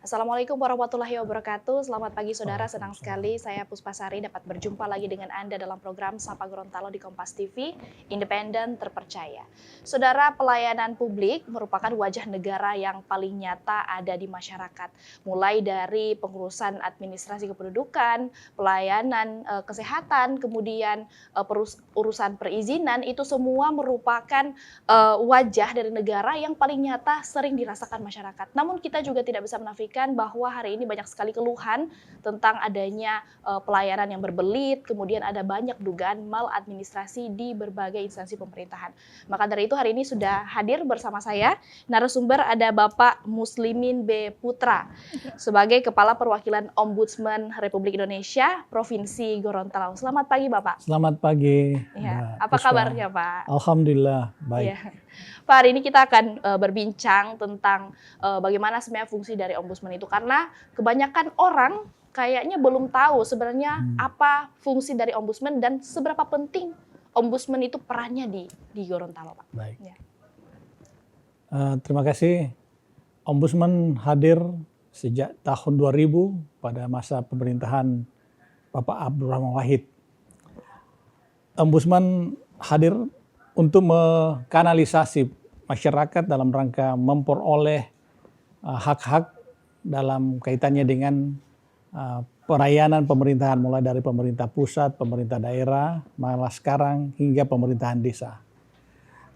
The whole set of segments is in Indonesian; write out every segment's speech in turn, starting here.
Assalamualaikum warahmatullahi wabarakatuh. Selamat pagi saudara, senang Waalaikumsalam. sekali saya Puspasari dapat berjumpa lagi dengan Anda dalam program Sapa Gorontalo di Kompas TV, independen terpercaya. Saudara, pelayanan publik merupakan wajah negara yang paling nyata ada di masyarakat. Mulai dari pengurusan administrasi kependudukan, pelayanan kesehatan, kemudian urusan perizinan, itu semua merupakan wajah dari negara yang paling nyata sering dirasakan masyarakat. Namun kita juga tidak bisa menafikan bahwa hari ini banyak sekali keluhan tentang adanya pelayanan yang berbelit, kemudian ada banyak dugaan maladministrasi di berbagai instansi pemerintahan. Maka dari itu hari ini sudah hadir bersama saya narasumber ada Bapak Muslimin B. Putra sebagai Kepala Perwakilan Ombudsman Republik Indonesia Provinsi Gorontalo. Selamat pagi Bapak. Selamat pagi. Ya, apa kabarnya Pak? Alhamdulillah baik. Ya. Pak, hari ini kita akan berbincang tentang bagaimana sebenarnya fungsi dari ombudsman itu, karena kebanyakan orang kayaknya belum tahu sebenarnya apa fungsi dari ombudsman dan seberapa penting ombudsman itu perannya di Gorontalo, Pak. Baik. Ya. Terima kasih. Ombudsman hadir sejak tahun 2000 pada masa pemerintahan Bapak Abdurrahman Wahid. Ombudsman hadir untuk menganalisasi masyarakat dalam rangka memperoleh hak-hak dalam kaitannya dengan pelayanan pemerintahan, mulai dari pemerintah pusat, pemerintah daerah, malah sekarang hingga pemerintahan desa.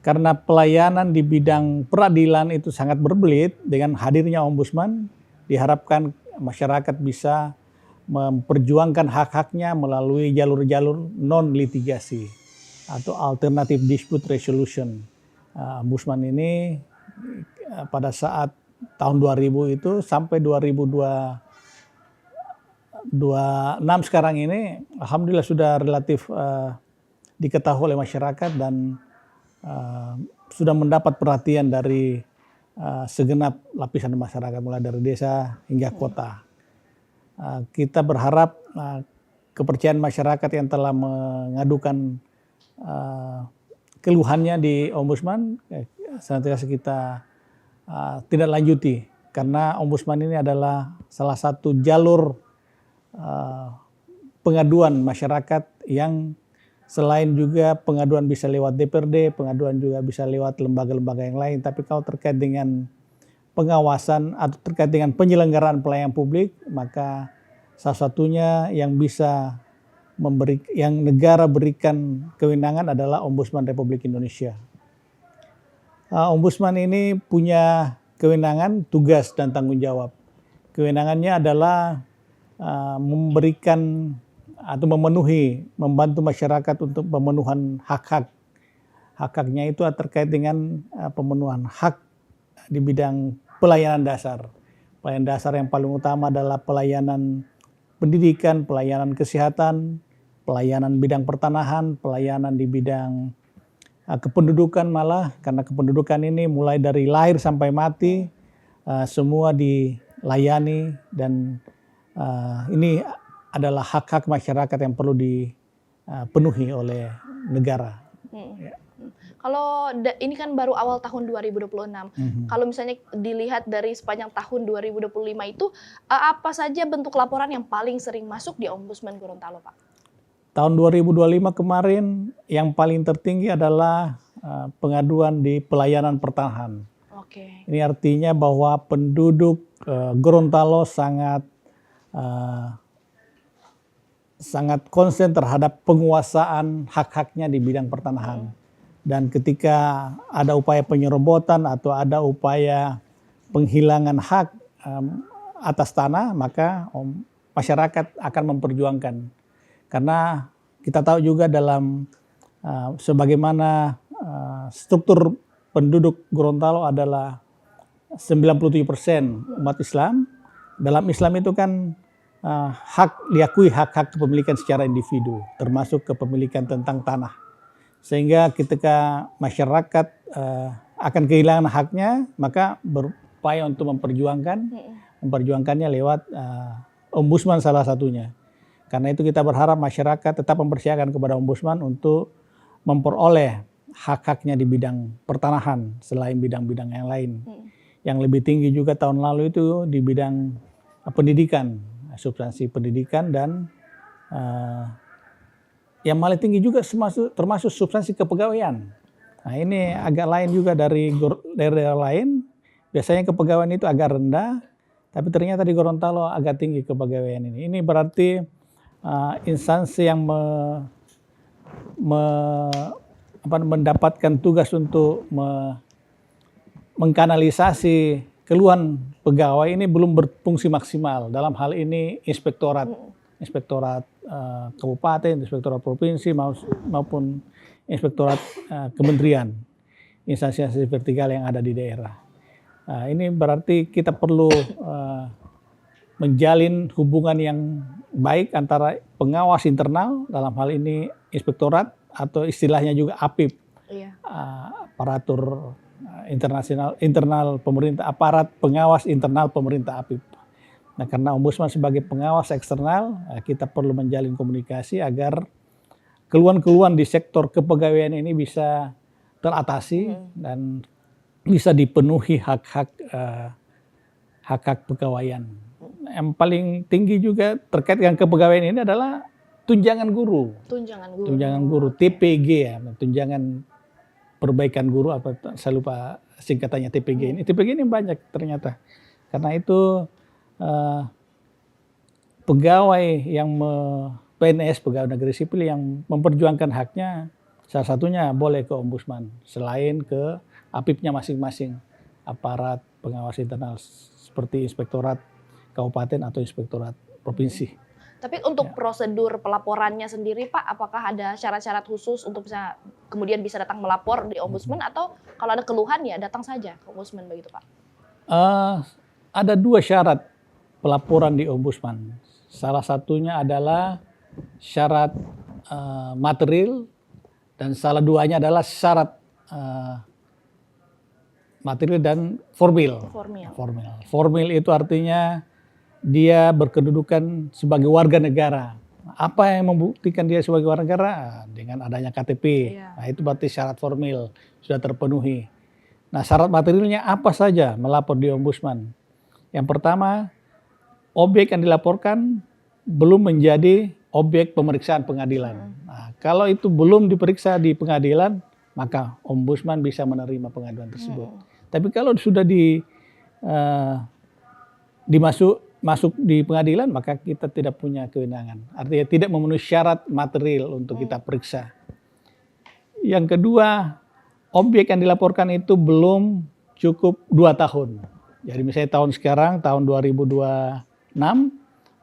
Karena pelayanan di bidang peradilan itu sangat berbelit, dengan hadirnya ombudsman diharapkan masyarakat bisa memperjuangkan hak-haknya melalui jalur-jalur non-litigasi atau alternative dispute resolution. Ombudsman ini pada saat tahun 2000 itu sampai 2026 sekarang ini, alhamdulillah sudah relatif diketahui oleh masyarakat dan sudah mendapat perhatian dari segenap lapisan masyarakat, mulai dari desa hingga kota. Kita berharap kepercayaan masyarakat yang telah mengadukan keluhannya di ombudsman senantiasa kita tidak lanjuti, karena ombudsman ini adalah salah satu jalur pengaduan masyarakat yang selain juga pengaduan bisa lewat DPRD, pengaduan juga bisa lewat lembaga-lembaga yang lain, tapi kalau terkait dengan pengawasan atau terkait dengan penyelenggaraan pelayanan publik, maka salah satunya yang bisa yang negara berikan kewenangan adalah Ombudsman Republik Indonesia. Ombudsman ini punya kewenangan, tugas dan tanggung jawab. Kewenangannya adalah memberikan atau membantu masyarakat untuk pemenuhan hak-hak. Hak-haknya itu terkait dengan pemenuhan hak di bidang pelayanan dasar. Pelayanan dasar yang paling utama adalah pelayanan pendidikan, pelayanan kesehatan, pelayanan bidang pertanahan, pelayanan di bidang kependudukan, malah karena kependudukan ini mulai dari lahir sampai mati semua dilayani, dan ini adalah hak-hak masyarakat yang perlu dipenuhi oleh negara. Ya. Kalau ini kan baru awal tahun 2026. Kalau misalnya dilihat dari sepanjang tahun 2025 itu, apa saja bentuk laporan yang paling sering masuk di Ombudsman Gorontalo, Pak? Tahun 2025 kemarin yang paling tertinggi adalah pengaduan di pelayanan pertanahan. Oke. Ini artinya bahwa penduduk Gorontalo sangat konsen terhadap penguasaan hak-haknya di bidang pertanahan. Dan ketika ada upaya penyerobotan atau ada upaya penghilangan hak atas tanah, maka masyarakat akan memperjuangkan. Karena kita tahu juga dalam sebagaimana struktur penduduk Gorontalo adalah 97% umat Islam. Dalam Islam itu kan diakui hak-hak kepemilikan secara individu, termasuk kepemilikan tentang tanah. Sehingga ketika masyarakat akan kehilangan haknya, maka berupaya untuk memperjuangkannya lewat ombudsman salah satunya. Karena itu kita berharap masyarakat tetap mempercayakan kepada ombudsman untuk memperoleh hak-haknya di bidang pertanahan selain bidang-bidang yang lain. Yang lebih tinggi juga tahun lalu itu di bidang pendidikan, substansi pendidikan, dan yang paling tinggi juga termasuk substansi kepegawaian. Nah, ini agak lain juga dari daerah lain. Biasanya kepegawaian itu agak rendah, tapi ternyata di Gorontalo agak tinggi kepegawaian ini. Ini berarti instansi yang mendapatkan tugas untuk mengkanalisasi keluhan pegawai ini belum berfungsi maksimal. Dalam hal ini inspektorat kabupaten, inspektorat provinsi maupun inspektorat kementerian, instansi vertikal yang ada di daerah. Ini berarti kita perlu menjalin hubungan yang baik antara pengawas internal, dalam hal ini inspektorat, atau istilahnya juga APIP, aparatur internal pemerintah, aparat pengawas internal pemerintah APIP. Nah, karena Ombudsman sebagai pengawas eksternal, kita perlu menjalin komunikasi agar keluhan-keluhan di sektor kepegawaian ini bisa teratasi dan bisa dipenuhi hak-hak pegawaian. Yang paling tinggi juga terkait dengan kepegawaian ini adalah tunjangan guru. Tunjangan guru, TPG ya, tunjangan perbaikan guru, apa saya lupa singkatannya TPG ini. TPG ini banyak ternyata. Karena itu pegawai yang PNS, pegawai negeri sipil yang memperjuangkan haknya, salah satunya boleh ke Ombudsman selain ke APIP-nya masing-masing, aparat pengawas internal seperti inspektorat kabupaten atau inspektorat provinsi. Tapi untuk prosedur pelaporannya sendiri, Pak, apakah ada syarat-syarat khusus untuk kemudian bisa datang melapor di Ombudsman, atau kalau ada keluhan ya datang saja ke Ombudsman begitu, Pak? Ada 2 syarat pelaporan di Ombudsman. Salah satunya adalah syarat material, dan salah duanya adalah syarat material dan formal. Formal itu artinya dia berkedudukan sebagai warga negara. Apa yang membuktikan dia sebagai warga negara? Dengan adanya KTP. Nah, itu berarti syarat formal sudah terpenuhi. Nah, syarat materialnya apa saja melapor di Ombudsman? Yang pertama, objek yang dilaporkan belum menjadi objek pemeriksaan pengadilan. Nah, kalau itu belum diperiksa di pengadilan, maka Ombudsman bisa menerima pengaduan tersebut. Tapi kalau sudah masuk di pengadilan, maka kita tidak punya kewenangan. Artinya tidak memenuhi syarat material untuk kita periksa. Yang kedua, objek yang dilaporkan itu belum cukup 2 tahun. Jadi misalnya tahun sekarang, tahun 2026,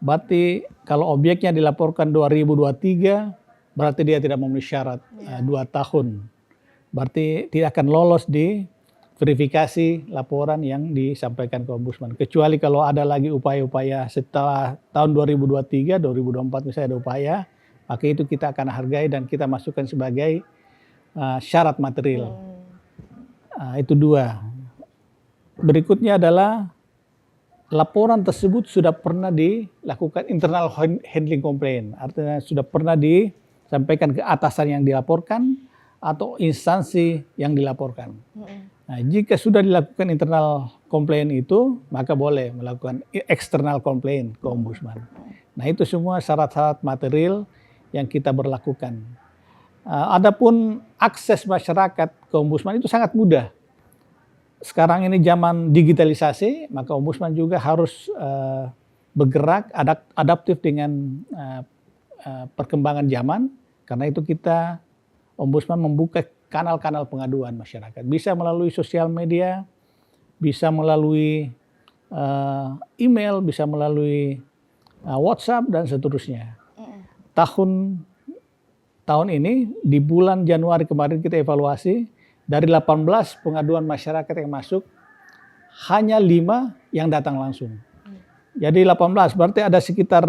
berarti kalau objeknya dilaporkan 2023, berarti dia tidak memenuhi syarat 2 tahun. Berarti tidak akan lolos di verifikasi laporan yang disampaikan ke Ombudsman. Kecuali kalau ada lagi upaya-upaya setelah tahun 2023, 2024 misalnya ada upaya, maka itu kita akan hargai dan kita masukkan sebagai syarat material. Itu 2. Berikutnya adalah laporan tersebut sudah pernah dilakukan internal handling complaint. Artinya sudah pernah disampaikan ke atasan yang dilaporkan atau instansi yang dilaporkan. Nah, jika sudah dilakukan internal complaint itu, maka boleh melakukan external complaint ke Ombudsman. Nah, itu semua syarat-syarat material yang kita berlakukan. Adapun akses masyarakat ke Ombudsman itu sangat mudah. Sekarang ini zaman digitalisasi, maka Ombudsman juga harus bergerak adaptif dengan perkembangan zaman. Karena itu Ombudsman membuka kanal-kanal pengaduan masyarakat. Bisa melalui sosial media, bisa melalui email, bisa melalui WhatsApp, dan seterusnya. Tahun ini, di bulan Januari kemarin kita evaluasi, dari 18 pengaduan masyarakat yang masuk, hanya 5 yang datang langsung. Jadi 18, berarti ada sekitar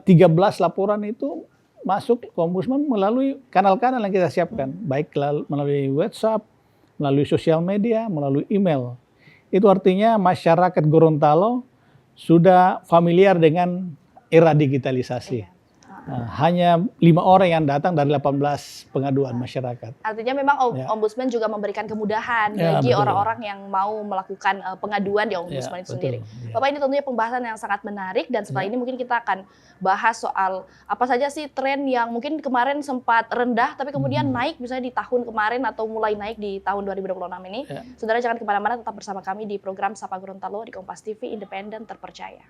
13 laporan itu masuk ke Ombudsman melalui kanal-kanal yang kita siapkan. Baik melalui WhatsApp, melalui sosial media, melalui email. Itu artinya masyarakat Gorontalo sudah familiar dengan era digitalisasi. hanya 5 orang yang datang dari 18 pengaduan masyarakat. Artinya memang Ya. Ombudsman juga memberikan kemudahan Ya, bagi betul. orang-orang yang mau melakukan pengaduan di Ombudsman itu betul. sendiri. Ya. Bapak, ini tentunya pembahasan yang sangat menarik, dan setelah Ya. ini mungkin kita akan bahas soal apa saja sih tren yang mungkin kemarin sempat rendah tapi kemudian naik misalnya di tahun kemarin atau mulai naik di tahun 2026 ini. Ya. Saudara jangan kemana-mana, tetap bersama kami di program Sapa Gorontalo di Kompas TV, independen, terpercaya.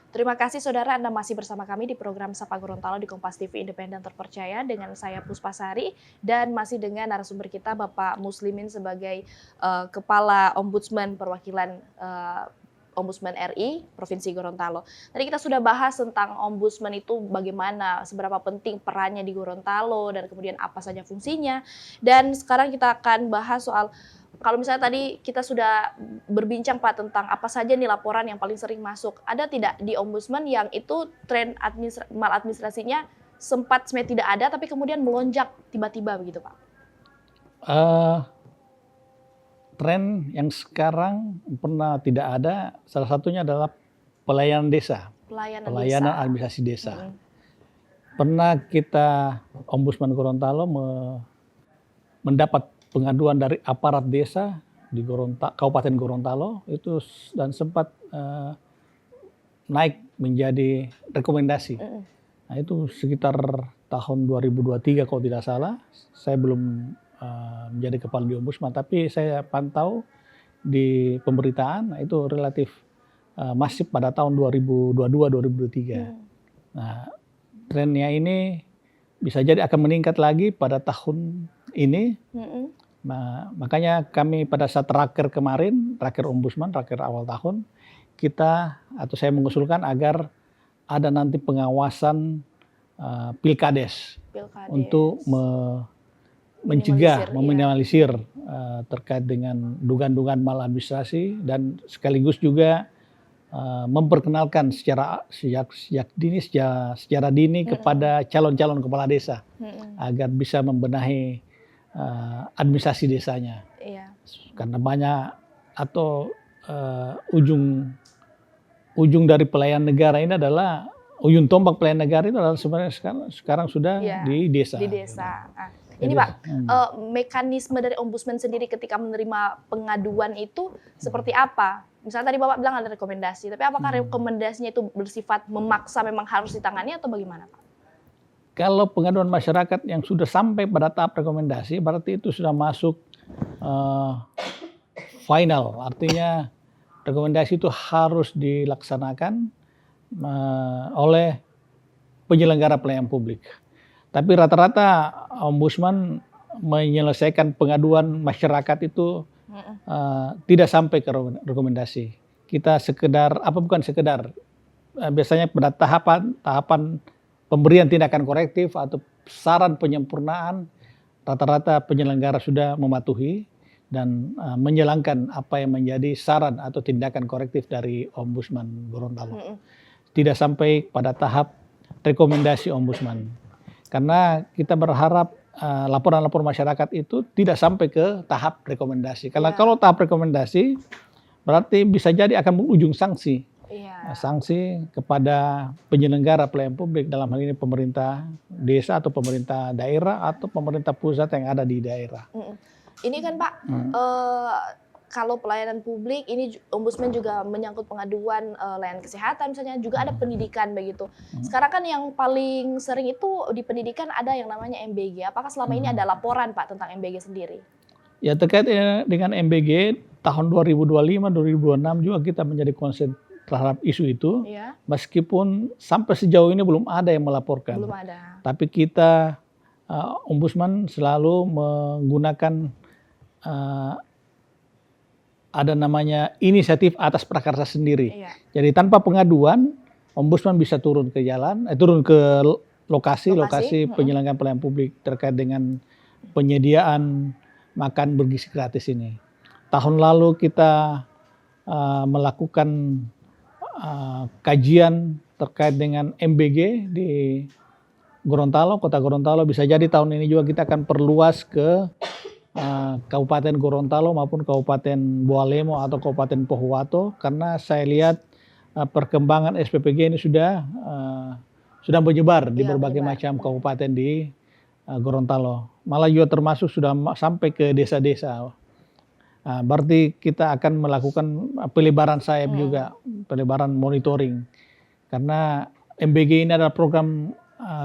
Terima kasih saudara, Anda masih bersama kami di program Sapa Gorontalo di Kompas TV, independen, terpercaya, dengan saya Puspasari, dan masih dengan narasumber kita Bapak Muslimin sebagai Kepala Ombudsman Perwakilan Ombudsman RI Provinsi Gorontalo. Tadi kita sudah bahas tentang Ombudsman itu bagaimana, seberapa penting perannya di Gorontalo, dan kemudian apa saja fungsinya. Dan sekarang kita akan bahas soal, kalau misalnya tadi kita sudah berbincang Pak tentang apa saja nih laporan yang paling sering masuk. Ada tidak di Ombudsman yang itu tren maladministrasinya sempat sebenarnya tidak ada tapi kemudian melonjak tiba-tiba begitu Pak? Tren yang sekarang pernah tidak ada, salah satunya adalah pelayanan desa. Pelayanan administrasi desa. Pernah kita Ombudsman Gorontalo mendapat pengaduan dari aparat desa di Kabupaten Gorontalo itu, dan sempat naik menjadi rekomendasi. Nah, itu sekitar tahun 2023 kalau tidak salah. Saya belum menjadi kepala di Ombudsman, tapi saya pantau di pemberitaan, nah, itu relatif masif pada tahun 2022-2023. Nah, trennya ini bisa jadi akan meningkat lagi pada tahun ini. Nah, makanya kami pada saat raker kemarin, raker Ombudsman, raker awal tahun, saya mengusulkan agar ada nanti pengawasan pilkades untuk mencegah, meminimalisir terkait dengan dugaan-dugaan maladministrasi, dan sekaligus juga memperkenalkan secara dini kepada calon-calon kepala desa agar bisa membenahi administrasi desanya. Iya. Karena banyak atau ujung dari pelayanan negara ini adalah, ujung tombak pelayanan negara itu adalah sebenarnya sekarang sudah di desa. Di desa. Nah, ini Pak, mekanisme dari Ombudsman sendiri ketika menerima pengaduan itu seperti apa? Misalnya tadi Bapak bilang ada rekomendasi, tapi apakah rekomendasinya itu bersifat memaksa memang harus ditangani atau bagaimana Pak? Kalau pengaduan masyarakat yang sudah sampai pada tahap rekomendasi, berarti itu sudah masuk final. Artinya rekomendasi itu harus dilaksanakan oleh penyelenggara pelayanan publik. Tapi rata-rata Ombudsman menyelesaikan pengaduan masyarakat itu tidak sampai ke rekomendasi. Kita biasanya pada tahapan pemberian tindakan korektif atau saran penyempurnaan, rata-rata penyelenggara sudah mematuhi dan menjalankan apa yang menjadi saran atau tindakan korektif dari Ombudsman Gorontalo. Tidak sampai pada tahap rekomendasi Ombudsman. Karena kita berharap laporan-laporan masyarakat itu tidak sampai ke tahap rekomendasi. Karena kalau tahap rekomendasi berarti bisa jadi akan berujung sanksi. Sanksi kepada penyelenggara pelayanan publik, dalam hal ini pemerintah desa atau pemerintah daerah atau pemerintah pusat yang ada di daerah. Ini kan Pak, kalau pelayanan publik ini Ombudsman juga menyangkut pengaduan layanan kesehatan misalnya, juga ada pendidikan begitu. Sekarang kan yang paling sering itu di pendidikan ada yang namanya MBG. Apakah selama ini ada laporan Pak tentang MBG sendiri? Ya, terkait dengan MBG tahun 2025-2026 juga kita menjadi concern terhadap isu itu, meskipun sampai sejauh ini belum ada yang melaporkan. Belum ada. Tapi kita Ombudsman selalu menggunakan ada namanya inisiatif atas prakarsa sendiri. Jadi tanpa pengaduan, Ombudsman bisa turun ke jalan, turun ke lokasi penyelenggaraan pelayanan publik terkait dengan penyediaan makan bergizi gratis ini. Tahun lalu kita melakukan kajian terkait dengan MBG di Gorontalo, Kota Gorontalo. Bisa jadi tahun ini juga kita akan perluas ke Kabupaten Gorontalo maupun Kabupaten Bualemo atau Kabupaten Pohuwato, karena saya lihat perkembangan SPPG ini sudah menyebar di berbagai macam kabupaten di Gorontalo. Malah juga termasuk sudah sampai ke desa-desa. Berarti kita akan melakukan pelebaran sayap juga, pelebaran monitoring. Karena MBG ini adalah program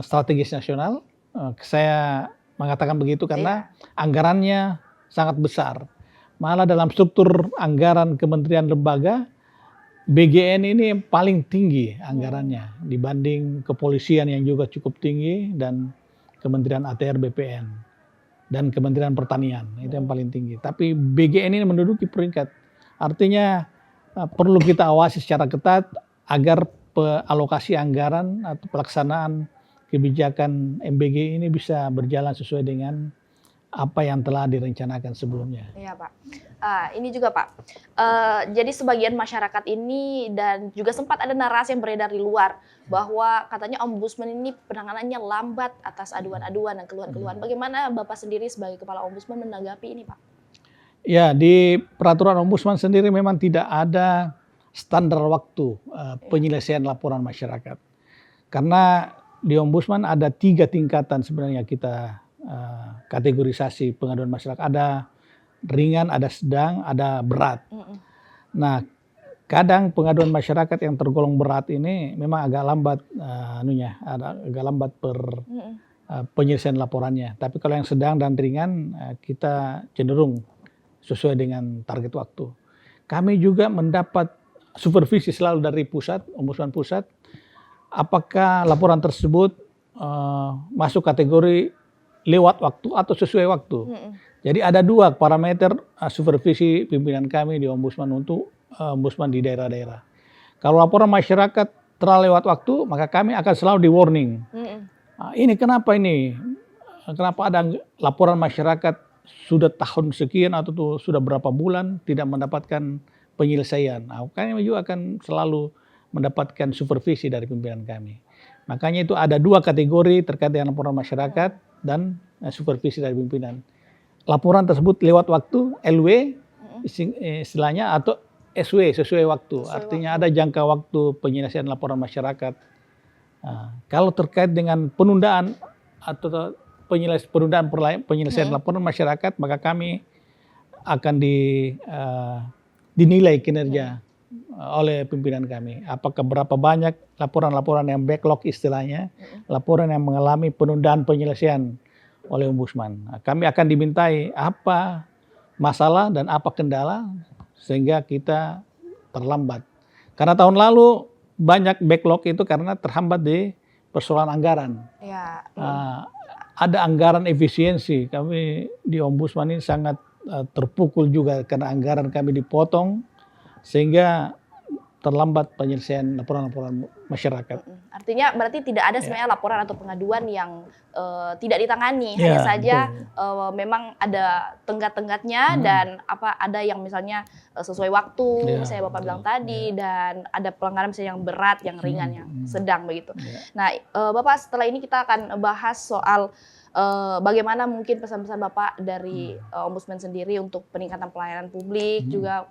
strategis nasional. Saya mengatakan begitu karena anggarannya sangat besar. Malah dalam struktur anggaran kementerian lembaga, BGN ini paling tinggi anggarannya dibanding kepolisian yang juga cukup tinggi, dan Kementerian ATR BPN dan Kementerian Pertanian, itu yang paling tinggi. Tapi BGN ini menduduki peringkat. Artinya perlu kita awasi secara ketat agar alokasi anggaran atau pelaksanaan kebijakan MBG ini bisa berjalan sesuai dengan apa yang telah direncanakan sebelumnya. Iya Pak. Ini juga Pak, jadi sebagian masyarakat ini dan juga sempat ada narasi yang beredar di luar bahwa katanya Ombudsman ini penanganannya lambat atas aduan-aduan dan keluhan-keluhan. Bagaimana Bapak sendiri sebagai Kepala Ombudsman menanggapi ini Pak? Ya, di peraturan Ombudsman sendiri memang tidak ada standar waktu penyelesaian laporan masyarakat. Karena di Ombudsman ada 3 tingkatan sebenarnya kita kategorisasi pengaduan masyarakat. Ada ringan, ada sedang, ada berat. Nah, kadang pengaduan masyarakat yang tergolong berat ini memang agak lambat agak lambat penyelesaian laporannya. Tapi kalau yang sedang dan ringan kita cenderung sesuai dengan target waktu. Kami juga mendapat supervisi selalu dari pusat, Ombudsman pusat, apakah laporan tersebut masuk kategori lewat waktu atau sesuai waktu. Jadi ada 2 parameter supervisi pimpinan kami di Ombudsman untuk Ombudsman di daerah-daerah. Kalau laporan masyarakat terlalu lewat waktu, maka kami akan selalu di warning. Ini kenapa ini? Kenapa ada laporan masyarakat sudah tahun sekian atau sudah berapa bulan tidak mendapatkan penyelesaian? Kami juga akan selalu mendapatkan supervisi dari pimpinan kami. Makanya itu ada 2 kategori terkait dengan laporan masyarakat dan supervisi dari pimpinan. Laporan tersebut lewat waktu, LW istilahnya, atau SW, sesuai waktu. Artinya ada jangka waktu penyelesaian laporan masyarakat. Kalau terkait dengan penundaan atau penyelesaian laporan masyarakat, maka kami akan dinilai kinerja oleh pimpinan kami. Apakah berapa banyak laporan-laporan yang backlog istilahnya, laporan yang mengalami penundaan penyelesaian oleh Ombudsman. Kami akan dimintai apa masalah dan apa kendala sehingga kita terlambat. Karena tahun lalu banyak backlog itu karena terhambat di persoalan anggaran. Ada anggaran efisiensi. Kami di Ombudsman ini sangat terpukul juga karena anggaran kami dipotong sehingga terlambat penyelesaian laporan-laporan masyarakat. Artinya berarti tidak ada sebenarnya laporan atau pengaduan yang tidak ditangani, hanya saja memang ada tenggat-tenggatnya dan ada yang misalnya sesuai waktu, misalnya Bapak bilang tadi, dan ada pelanggaran misalnya yang berat, yang ringan, yang sedang begitu. Nah, Bapak setelah ini kita akan bahas soal bagaimana mungkin pesan-pesan Bapak dari Ombudsman sendiri untuk peningkatan pelayanan publik juga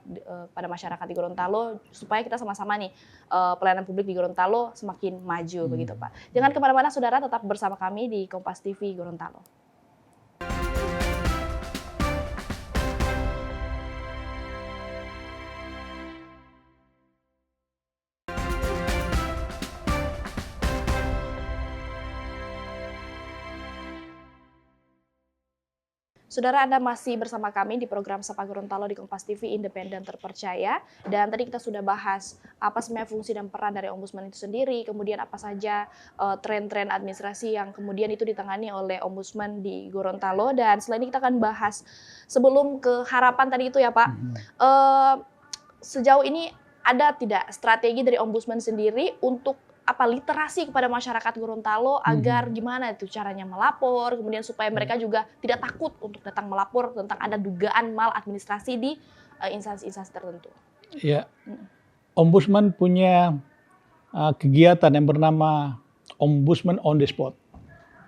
pada masyarakat di Gorontalo, supaya kita sama-sama nih pelayanan publik di Gorontalo semakin maju begitu Pak. Jangan kemana-mana saudara, tetap bersama kami di Kompas TV Gorontalo. Saudara, Anda masih bersama kami di program Sapa Gorontalo di Kompas TV, independen terpercaya. Dan tadi kita sudah bahas apa sebenarnya fungsi dan peran dari Ombudsman itu sendiri, kemudian apa saja tren-tren administrasi yang kemudian itu ditangani oleh Ombudsman di Gorontalo. Dan setelah ini kita akan bahas sebelum ke harapan tadi itu ya Pak. Sejauh ini ada tidak strategi dari Ombudsman sendiri untuk literasi kepada masyarakat Gorontalo agar gimana itu caranya melapor, kemudian supaya mereka juga tidak takut untuk datang melapor tentang ada dugaan maladministrasi di instansi-instansi tertentu. Ya, Ombudsman punya kegiatan yang bernama Ombudsman on the Spot.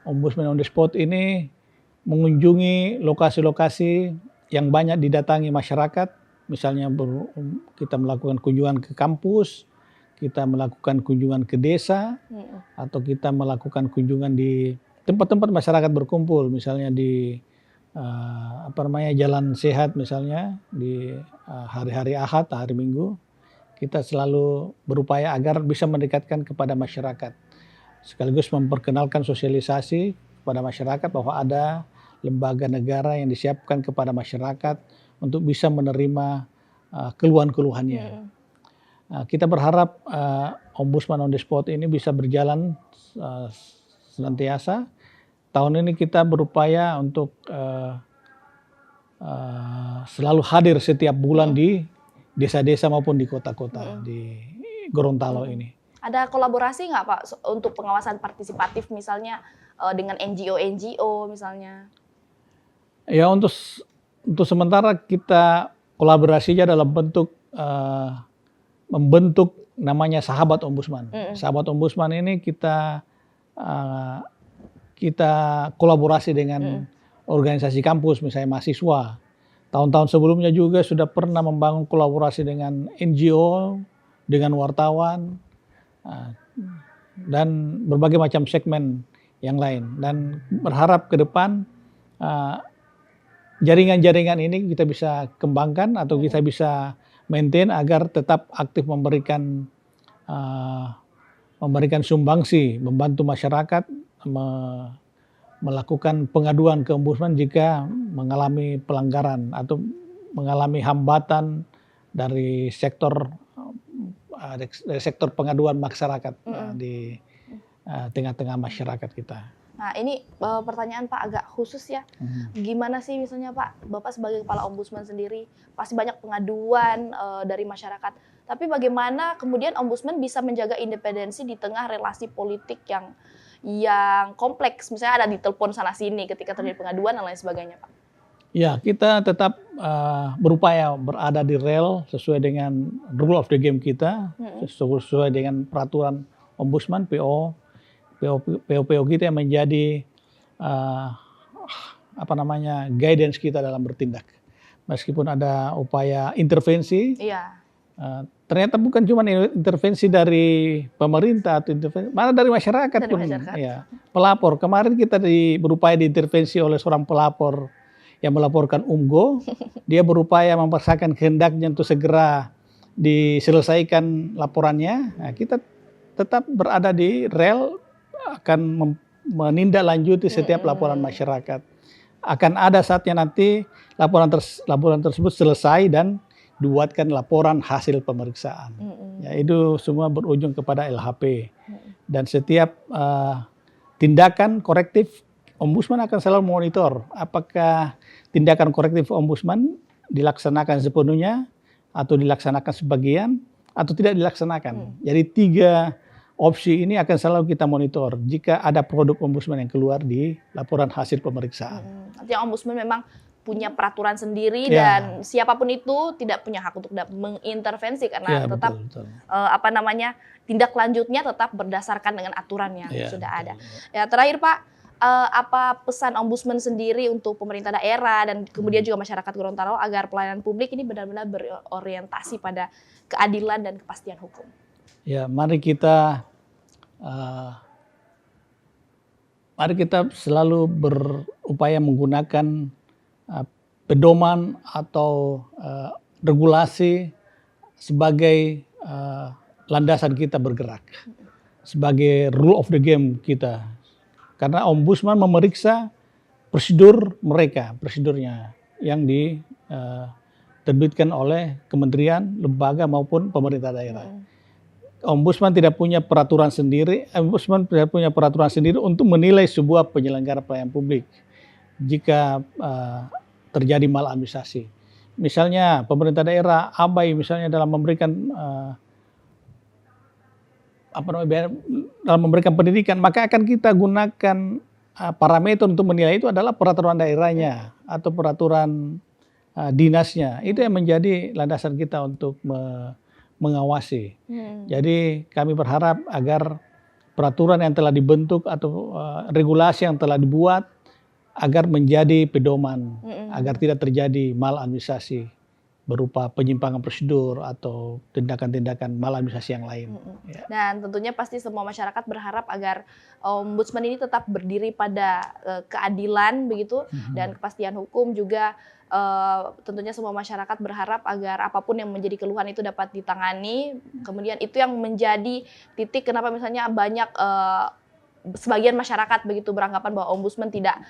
Ombudsman on the Spot ini mengunjungi lokasi-lokasi yang banyak didatangi masyarakat. Misalnya kita melakukan kunjungan ke kampus, kita melakukan kunjungan ke desa, atau kita melakukan kunjungan di tempat-tempat masyarakat berkumpul, misalnya di Jalan Sehat misalnya di hari-hari Ahad, hari Minggu. Kita selalu berupaya agar bisa mendekatkan kepada masyarakat, sekaligus memperkenalkan sosialisasi kepada masyarakat bahwa ada lembaga negara yang disiapkan kepada masyarakat untuk bisa menerima keluhan-keluhannya. Kita berharap Ombudsman on the Spot ini bisa berjalan senantiasa. Tahun ini kita berupaya untuk selalu hadir setiap bulan di desa-desa maupun di kota-kota di Gorontalo ini. Ada kolaborasi nggak Pak untuk pengawasan partisipatif misalnya dengan NGO misalnya? Ya, untuk sementara kita kolaborasinya dalam bentuk membentuk namanya Sahabat Ombudsman. Sahabat Ombudsman ini kita kolaborasi dengan organisasi kampus, misalnya mahasiswa. Tahun-tahun sebelumnya juga sudah pernah membangun kolaborasi dengan NGO, dengan wartawan, dan berbagai macam segmen yang lain. Dan berharap ke depan jaringan-jaringan ini kita bisa kembangkan atau kita bisa maintain agar tetap aktif memberikan sumbangsi, membantu masyarakat melakukan pengaduan ke Ombudsman jika mengalami pelanggaran atau mengalami hambatan dari sektor pengaduan masyarakat di tengah-tengah masyarakat kita. Nah, ini pertanyaan Pak agak khusus ya. Gimana sih misalnya Pak, Bapak sebagai Kepala Ombudsman sendiri, pasti banyak pengaduan dari masyarakat. Tapi bagaimana kemudian Ombudsman bisa menjaga independensi di tengah relasi politik yang kompleks, misalnya ada di telepon sana sini ketika terjadi pengaduan dan lain sebagainya, Pak? Ya, kita tetap berupaya berada di rel sesuai dengan rule of the game kita, sesuai dengan peraturan Ombudsman, PO kita yang menjadi guidance kita dalam bertindak. Meskipun ada upaya intervensi, ternyata bukan cuma intervensi dari pemerintah atau intervensi, malah dari masyarakat pun. Ya, pelapor. Kemarin kita berupaya diintervensi oleh seorang pelapor yang melaporkan UMGO. Dia berupaya memaksakan kehendaknya untuk segera diselesaikan laporannya. Nah, kita tetap berada di rel, akan menindaklanjuti setiap laporan masyarakat. Akan ada saatnya nanti laporan tersebut selesai dan dibuatkan laporan hasil pemeriksaan. Ya, itu semua berujung kepada LHP. Dan setiap tindakan korektif, Ombudsman akan selalu monitor apakah tindakan korektif Ombudsman dilaksanakan sepenuhnya atau dilaksanakan sebagian atau tidak dilaksanakan. Jadi 3 opsi ini akan selalu kita monitor jika ada produk Ombudsman yang keluar di laporan hasil pemeriksaan. Artinya Ombudsman memang punya peraturan sendiri dan siapapun itu tidak punya hak untuk mengintervensi karena tetap betul. Tindak lanjutnya tetap berdasarkan dengan aturan yang sudah ada. Ya, terakhir Pak, apa pesan Ombudsman sendiri untuk pemerintah daerah dan kemudian juga masyarakat Gorontalo agar pelayanan publik ini benar-benar berorientasi pada keadilan dan kepastian hukum? Ya, mari kita selalu berupaya menggunakan pedoman atau regulasi sebagai landasan kita bergerak, sebagai rule of the game kita. Karena Ombudsman memeriksa prosedurnya yang diterbitkan oleh kementerian, lembaga maupun pemerintah daerah. Ombudsman tidak punya peraturan sendiri. Ombudsman tidak punya peraturan sendiri untuk menilai sebuah penyelenggara pelayanan publik jika terjadi maladministrasi. Misalnya pemerintah daerah abai misalnya dalam memberikan pendidikan, maka akan kita gunakan parameter untuk menilai itu adalah peraturan daerahnya atau peraturan dinasnya. Itu yang menjadi landasan kita untuk mengawasi. Jadi kami berharap agar peraturan yang telah dibentuk atau regulasi yang telah dibuat agar menjadi pedoman, agar tidak terjadi maladministrasi berupa penyimpangan prosedur atau tindakan-tindakan maladministrasi yang lain. Ya. Dan tentunya pasti semua masyarakat berharap agar Ombudsman ini tetap berdiri pada keadilan begitu dan kepastian hukum juga. Tentunya semua masyarakat berharap agar apapun yang menjadi keluhan itu dapat ditangani. Kemudian itu yang menjadi titik kenapa misalnya banyak sebagian masyarakat begitu beranggapan bahwa Ombudsman tidak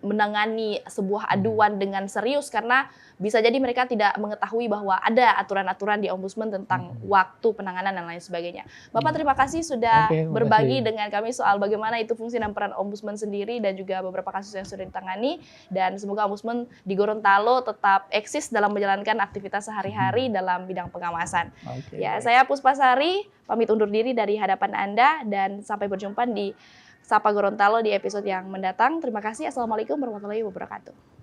menangani sebuah aduan dengan serius karena bisa jadi mereka tidak mengetahui bahwa ada aturan-aturan di Ombudsman tentang waktu penanganan dan lain sebagainya. Bapak terima kasih sudah berbagi dengan kami soal bagaimana itu fungsi dan peran Ombudsman sendiri dan juga beberapa kasus yang sudah ditangani, dan semoga Ombudsman di Gorontalo tetap eksis dalam menjalankan aktivitas sehari-hari dalam bidang pengawasan. Saya Puspasari pamit undur diri dari hadapan Anda dan sampai berjumpa di Sapa Gorontalo di episode yang mendatang. Terima kasih. Assalamualaikum warahmatullahi wabarakatuh.